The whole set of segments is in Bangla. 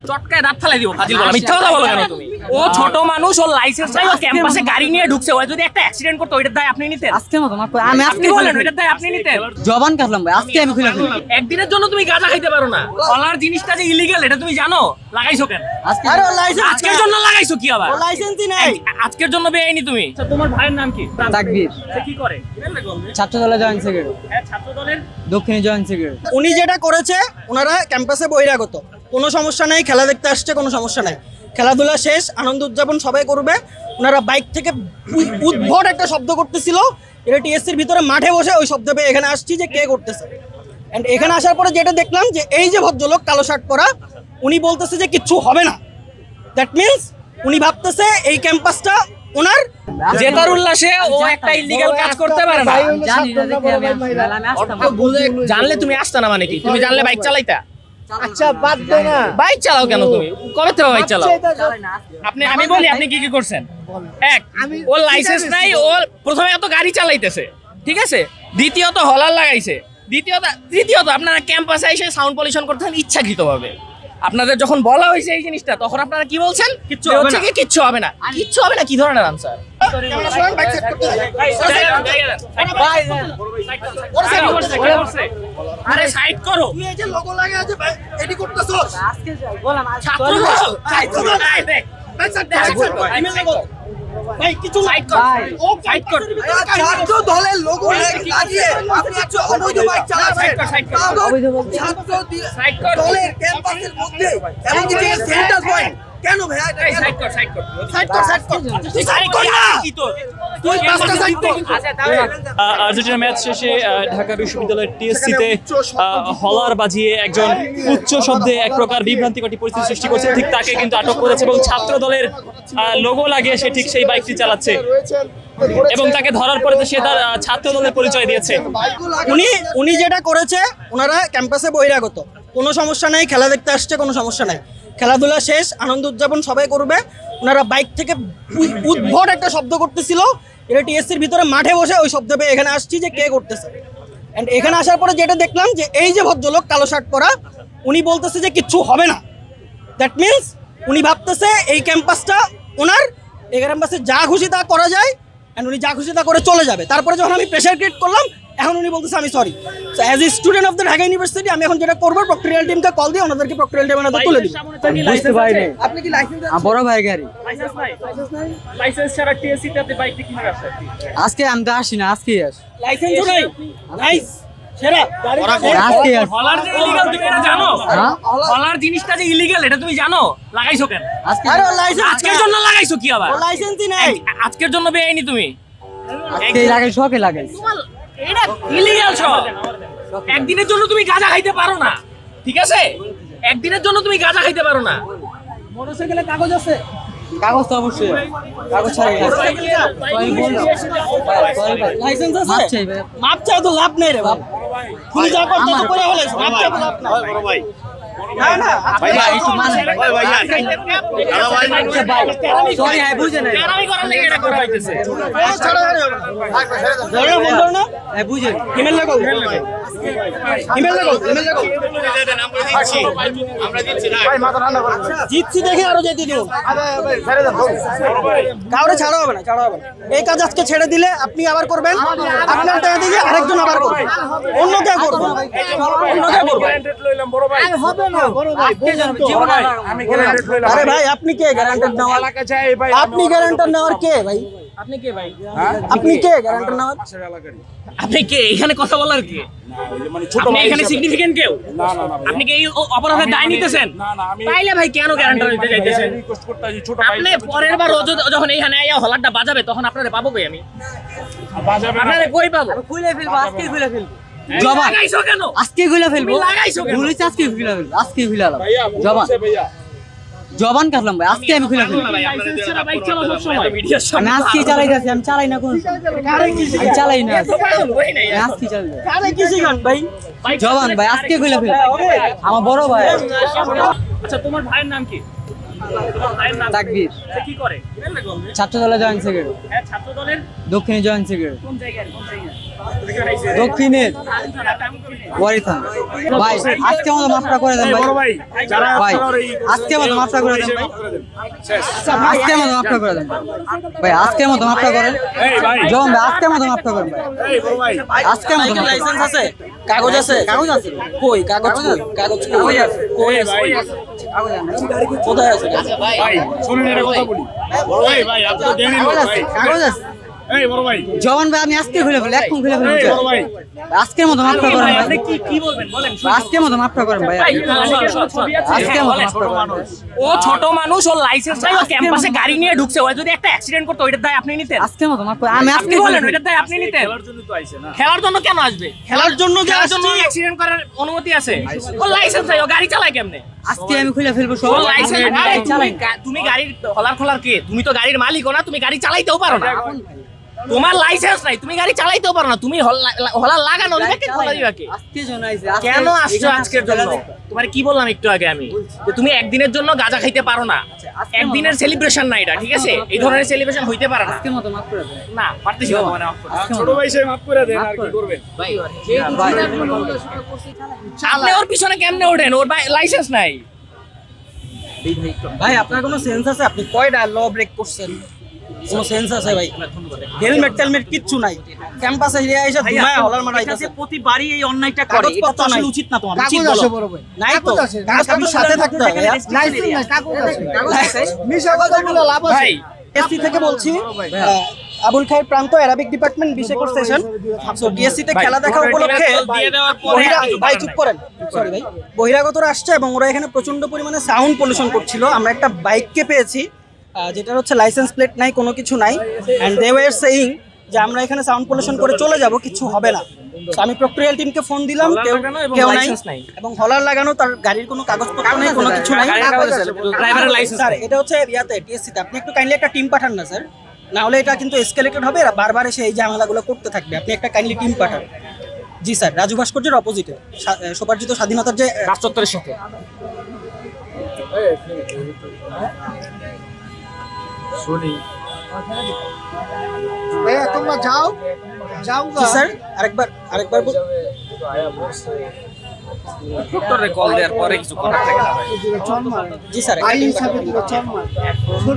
চটকায় দাঁত ফালাই দিব ফাজিল বলা মিথ্যা কথা বলো কেন তুমি ও ছোট মানুষ ওর লাইসেন্স নাই ও ক্যাম্পাসে গাড়ি নিয়ে ঢুকছে ও যদি একটা অ্যাক্সিডেন্ট করতো ওইটার দায় আপনি নিতেন আজকে মত আমি আজকে বলেন ওইটার দায় আপনি নিতেন জবান কাটলাম ভাই আজকে আমি খুলে ফেলি একদিনের জন্য তুমি গাঁজা খাইতে পারো না কলার জিনিসটা যে ইলিগ্যাল এটা তুমি জানো লাগাইছো কেন আজকে আরে লাইসেন্স আজকের জন্য লাগাইছো কি আবার লাইসেন্সই নাই আজকের জন্য বেআইনি তুমি আচ্ছা তোমার ভাইয়ের নাম কি তাকবীর সে কি করে ছাত্র দলের জয়েন্ট সেক্রেটারি হ্যাঁ ছাত্র দলের দক্ষিণী জয়েন্ট সেক্রেটারি উনি যেটা করেছে ওনারা ক্যাম্পাসে বহিরাগত কোনো সমস্যা নাই খেলা দেখতে আসছে কোনো সমস্যা নাই খেলাধুলা শেষ আনন্দ উদযাপন সবাই করবে ওনারা বাইক থেকে উদ্ভট একটা শব্দ করতেছিল এটা টিএসসির ভিতরে মাঠে বসে ওই শব্দ পেয়ে এখানে আসছি যে কে করতেছে অ্যান্ড এখানে আসার পরে যেটা দেখলাম যে এই যে ভদ্রলোক কালো শার্ট পরা উনি বলতেছে যে কিচ্ছু হবে না দ্যাট মিনস উনি ভাবতেছে এই ক্যাম্পাসটা ওনার জেতার উল্লাসে ও একটা ইলিগ্যাল কাজ করতে পারে না জানি না দেখে আমি আসতাম জানলে তুমি আসতা না মানে কি তুমি জানলে বাইক চালাইতা আচ্ছা বাদ দে না বাইক চালাও কেন তুমি কবে থেকে বাইক চালাও আপনি আমি বলি আপনি কি কি করছেন এক ওর লাইসেন্স নাই ও প্রথমে এত গাড়ি চালাইতেছে ঠিক আছে দ্বিতীয়ত হলার লাগাইছে তৃতীয়ত আপনারা ক্যাম্পাসে এসে সাউন্ড পলিউশন করতেছেন ইচ্ছাকৃতভাবে আপনাদের যখন বলা হয়েছে এই জিনিসটা তখন আপনারা কি বলছেন কিচ্ছু হবে না কিচ্ছু হবে না কি ধরনের আনসার আরে সাইড করো তুই এই যে লোগো লাগা আছে ভাই এডি করতেছস আজকে যাই বললাম ছাত্র ভাই কিছু সাইড কর ও সাইড কর ছাত্র দলের লোগো লাগিয়ে আপনি একটা অবৈধ বাইক চালাচ্ছেন ছাত্র সাইড কর দলের ক্যাম্পাসের মধ্যে এবং কি সেন্টার পয়েন্ট কেন ভাই সাইড কর সাইড কর তুই সাইড কর না কি তোর তুই পাঁচটা সাইড কর আচ্ছা তাহলে আর্জেন্টিনা ম্যাচ শেষে ঢাকা বিশ্ববিদ্যালয়ের টিএসসিতে হলার বাজিয়ে একজন উচ্চ শব্দে এক প্রকার বিভ্রান্তিকর পরিস্থিতি সৃষ্টি করছে ঠিক তাকে কিন্তু আটক করেছে এবং ছাত্র দলের লোগো লাগিয়ে সে ঠিক সেই বাইকটি চালাচ্ছে এবং তাকে ধরার পরে সে তার ছাত্র দলের পরিচয় দিয়েছে উনি যেটা করেছে ওনারা ক্যাম্পাসে বহিরাগত কোনো সমস্যা নাই খেলা দেখতে আসছে কোনো সমস্যা নাই খেলাধুলা শেষ আনন্দ উদযাপন সবাই করবে ওনারা বাইক থেকে উদ্ভট একটা শব্দ করতেছিল এটা টিএসসির ভিতরে মাঠে বসে ওই শব্দ পেয়ে এখানে আসছি যে কে করতেছে অ্যান্ড এখানে আসার পরে যেটা দেখলাম যে এই যে ভদ্রলোক কালো শার্ট পরা উনি বলতেছে যে কিচ্ছু হবে না দ্যাট মিনস উনি ভাবতেছে এই ক্যাম্পাসটা ওনার এই ক্যাম্পাসে যা খুশি তা করা যায় অ্যান্ড উনি যা খুশি তা করে চলে যাবে তারপরে যখন আমি প্রেশার ক্রিয়েট করলাম এখন উনি বলতেছে আমি sorry so as a student of the Dhaka university আমি এখন যেটা করবো প্রক্টোরিয়াল টিমকে কল দিয়ে ওনাদেরকে প্রক্টোরিয়াল টিমের হাতে তুলে দিব বুঝতে পারিনি আপনি কি লাইসেন্স বড় ভাই গাড়ি লাইসেন্স ছাড়া টিএসসি তে আপনি বাইকটি কিভাবে আসছেন আজকে আমি তো আসি না আজকেই আসি লাইসেন্স নাই নাইস সেরা আজকে আসি হলার যে ইলিগ্যাল তুমি এটা জানো হ্যাঁ? হলার জিনিসটা যে ইলিগ্যাল এটা তুমি জানো লাগাইছো কেন আজকে আরে লাইসেন্স আজকের জন্য লাগাইছো কি আবার লাইসেন্সই নাই আজকের জন্য বেআইনি তুমি আজকে লাগাই শখে লাগাই এটা ইলিগ্যাল সব একদিনের জন্য তুমি গাঁজা খাইতে পারো না ঠিক আছে একদিনের জন্য তুমি গাঁজা খাইতে পারো না মোটরসাইকেলে কাগজ আছে কাগজ তো অবশ্যই কাগজ ছাড়াই লাইসেন্স মাপ আছে চাই ভাই। মাপ চাও তো লাভ নেই রে বাপ তুমি যা করতে তো করে হলে মাপ চাও তো লাভ নাই না না ভাইয়া একটু মানে সরি ভাই বুঝে নাই তেরামি করার লেগে এটা করা হইতেছে ধরো ফোন ধরো না ভাই বুঝে ইমেল লাগাও ইমেল লাগাও জিতছি দেখে আরো যেতে দিও কাউরে ছাড়া হবে না এই কাজ আজকে ছেড়ে দিলে আপনি আবার করবেন আপনার টাকা দিয়ে আরেকজন আবার করবে অন্য কেউ করবে আরে ভাই আপনি কে গ্যারান্টার নেওয়ার আপনি গ্যারান্টার নেওয়ার কে ভাই আপনি কে ভাই আপনি কে গ্যারান্টার নেওয়ার আপনি কে এখানে কথা বলার কে আপনি এখানে সিগনিফিকেন্ট কেউ আপনি কি এই অপরাধের দায় নিতেছেন তাইলে ভাই কেন গ্যারান্টার দিতে চাইতেছেন আপনি পরের বার যখন এইখানে আইয়া হলারটা বাজাবে তখন আপনারে পাবো কই আমি আপনারে কই পাবো খুলে ফেলবো আজকে খুলে ফেলবো জবান লাগাইছো কেন আজকে খুলে ফেলবো তুমি লাগাইছো কেন? বলেছি আজকে খুলে ফেলবো আজকে খুলে আলাম জবান কাটলাম ভাই আজকে আমি খুলে ফেলবো লাইসেন্স ছাড়া বাইক চালাও সব সময় ভিডিওর আমি সামনে আজকে চালাইতেছি আমি চালাই না কোন আমি চালাই না আমি আজকে চালাই কারে কি শিখান ভাই জবান ভাই আজকে খুলে ফেলবো আমার বড় ভাই আচ্ছা তোমার ভাইয়ের নাম কি তোমার ভাইয়ের নাম তাকবীর সে কি করে ছাত্র দলের জয়েন্ট সেক্রেটারি হ্যাঁ ছাত্র দলের দক্ষিণী জয়েন্ট সেক্রেটারি কোন জায়গায় দক্ষিণের ওয়ারিথান ভাই আজকে মতো মাফটা করে দেন ভাই ভাই আজকে মতো মাফটা করে দেন ভাই আজকে মতো মাফটা করে দেন ভাই আজকে মতো মাফটা করেন জন ভাই আজকে মতো মাফটা করেন ভাই আজকে মতো লাইসেন্স আছে কাগজ আছে কাগজ আছে কই কাগজ কই কাগজ কই কই আছে কোথায় আছে ভাই শুনুন একটা কথা বলি ভাই ভাই আপনি তো দেনই কাগজ ভাই আছে কাগজ আছে এই বড় ভাই জওয়ান ভাই আমি আজকে খুলে ফেলি এখন খুলে ফেলি এই বড় ভাই আজকের মতো মাফটা করেন ভাই আপনি কি বলবেন বলেন আজকের মতো মাফটা করেন ভাই আজকে মতো মাফটা করেন ও ছোট মানুষ ওর লাইসেন্স নাই ও ক্যাম্পাসে গাড়ি নিয়ে ঢুকছে ও যদি একটা অ্যাক্সিডেন্ট করতো ওইটার দায় আপনি নিতেন আজকের মতো মাফ আমি আপনি আজকে বলেন ওইটার দায় আপনি নিতেন খেলার জন্য কেন আসবে খেলার জন্য যে খেলার জন্য আসছি অ্যাক্সিডেন্ট করার অনুমতি আছে ওর লাইসেন্স নাই ও গাড়ি চালায় কেমনে আজকে আমি খুলে ফেলবো সব ওর লাইসেন্স তুমি গাড়ির খোলার কে তুমি তো গাড়ির মালিকও না তুমি গাড়ি চালাইতেও পারো না তোমার লাইসেন্স নাই তুমি গাড়ি চালাইতেও পারো না তুমি হলার লাগানো দিবে কে খোলা দিবে কে আজকে জন্য আইছে কেন আসছো আজকের জন্য তোমার কি বললাম একটু আগে আমি যে তুমি একদিনের জন্য গাঁজা খাইতে পারো না একদিনের সেলিব্রেশন না এটা ঠিক আছে এই ধরনের সেলিব্রেশন হইতে পারে না আজকের মতো মাফ করে দেন না পারতেছি না মানে off করতে। ছোট ভাই সে মাফ করে দেন আর কি করবেন আপনি ওর পিছনে কেমনে ওঠেন ওর লাইসেন্স নাই ভাই আপনার কোনো সেন্স আছে আপনি কয়টা ল ব্রেক করছেন কোনো সেন্স আছে ভাই হেলমেট টেলমেট কিচ্ছু নাই ক্যাম্পাসে এসে এসে ধুমায় হলার মারাইতেছে প্রতিবারই এই অন্যায়টা করে কাগজপত্র এটা তো আসলে নাই। উচিত না তোমার উচিত বলো নাই তো কাগজ তো সাথে থাকতে হবে ভাই এসসি থেকে বলছি আবুল খায়ের প্রান্ত অ্যারাবিক ডিপার্টমেন্ট বিশেকর সেশন সো ডিএসসি তে খেলা দেখা উপলক্ষে দিয়ে দেওয়ার পরে ভাই চুপ করেন সরি ভাই বহিরাগতরা আসছে এবং ওরা এখানে প্রচন্ড পরিমাণে সাউন্ড পলিউশন করছিল আমরা একটা বাইককে পেয়েছি যেটার হচ্ছে লাইসেন্স প্লেট নাই কোনো কিছু নাই অ্যান্ড দে ওয়ার সেইং যে আমরা এখানে সাউন্ড পলিউশন করে চলে যাব কিছু হবে না তো আমি প্রক্রিয়াল টিমকে ফোন দিলাম কেউ নাই এবং হলার লাগানো তার গাড়ির কোনো কাগজপত্র নেই কোনো কিছু নাই ড্রাইভারের লাইসেন্স স্যার এটা হচ্ছে ইয়াতে টিএসসিতে আপনি একটু কাইন্ডলি একটা টিম পাঠান না স্যার না হলে এটা কিন্তু এসকেলেটেড হবে এরা বারবার এসে এই ঝামেলাগুলো করতে থাকবে আপনি একটা কাইন্ডলি টিম পাঠান জি স্যার রাজু ভাস্কর্যের অপোজিটে সোপার্জিত স্বাধীনতার যে রাজচত্বরের সাথে তোমরা যাও যাও জি স্যার আরেকবার ডক্টরে কল দেওয়ার পরে কিছু করার থাকে না ভাই জি স্যার আইন হিসাবে দিল চম্মা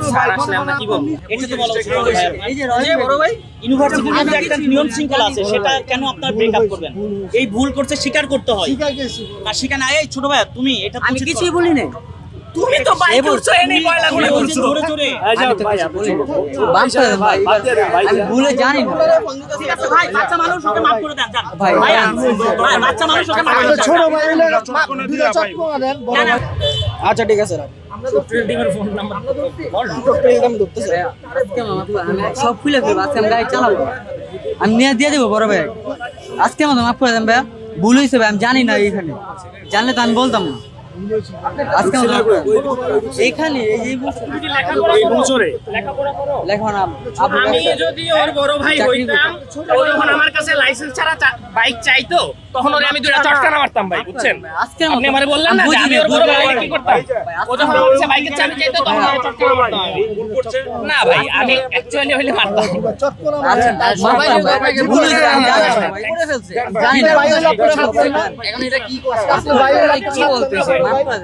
স্যার আসলে আমরা কি বলবো এটা তো বলা উচিত নয় ভাইয়া। এই যে বড় ভাই ইউনিভার্সিটির মধ্যে একটা নিয়ম শৃঙ্খলা আছে সেটা কেন আপনার ব্রেক আপ করবেন এই ভুল করতে স্বীকার করতে হয় ঠিক আছে আর স্বীকার না এই ছোট ভাইয়া তুমি এটা আমি কিছুই বলি না তুমি তো বাইক উঠছো এনে কয়লা গুলো করছো জোরে জোরে বাস করে দেন ভাই আমি ভুলে জানি না ঠিক আছে ভাই বাচ্চা মানুষ ওকে মাফ করে দেন যান ভাই, ভাইয়া, ভাই বাচ্চা মানুষ ওকে মাফ করে দেন ছোট ভাই দুটো চটকো দেন বড় ভাই আচ্ছা ঠিক আছে রাখ টিমের ফোন নাম্বার প্রক্রিয়াল টিম ঢুকতেছে আজকে আমি সব খুলে ফেলবো আজকে আমি গাড়ি চালাবো আমি নিয়ে দিয়ে দেবো বড় ভাই আজকে মতো মাফ করে দেন ভাইয়া ভুল হয়েছে ভাই আমি জানি না এইখানে জানলে তো আমি বলতাম না আজকে মতো মাফ করে দেন। এইখানে এই যে লেখাপড়া আবু আমি যদি ওর বড় ভাই হইতাম ও যখন আমার কাছে লাইসেন্স ছাড়া বাইক চাইতো তখন ওরে আমি দুইটা চটকানা মারতাম ভাই বুঝছেন আজকে আপনি আমারে বললেন না যে আমি ওর বড় ভাই কি করতাম ও যখন আমার কাছে বাইকের চাবি চাইতো তখন আমি চটকানা মারতাম না ভাই আমি অ্যাকচুয়ালি হইলে মারতাম চটকো না আচ্ছা মাফ করেন ভাই ভুল হয়েছে আমি জানি না ভাই করে ফেলছে জানি না বাইরে আপনারা এখন এটা কি করছে বাইরে কি বলতেছে মাফ করে দেন।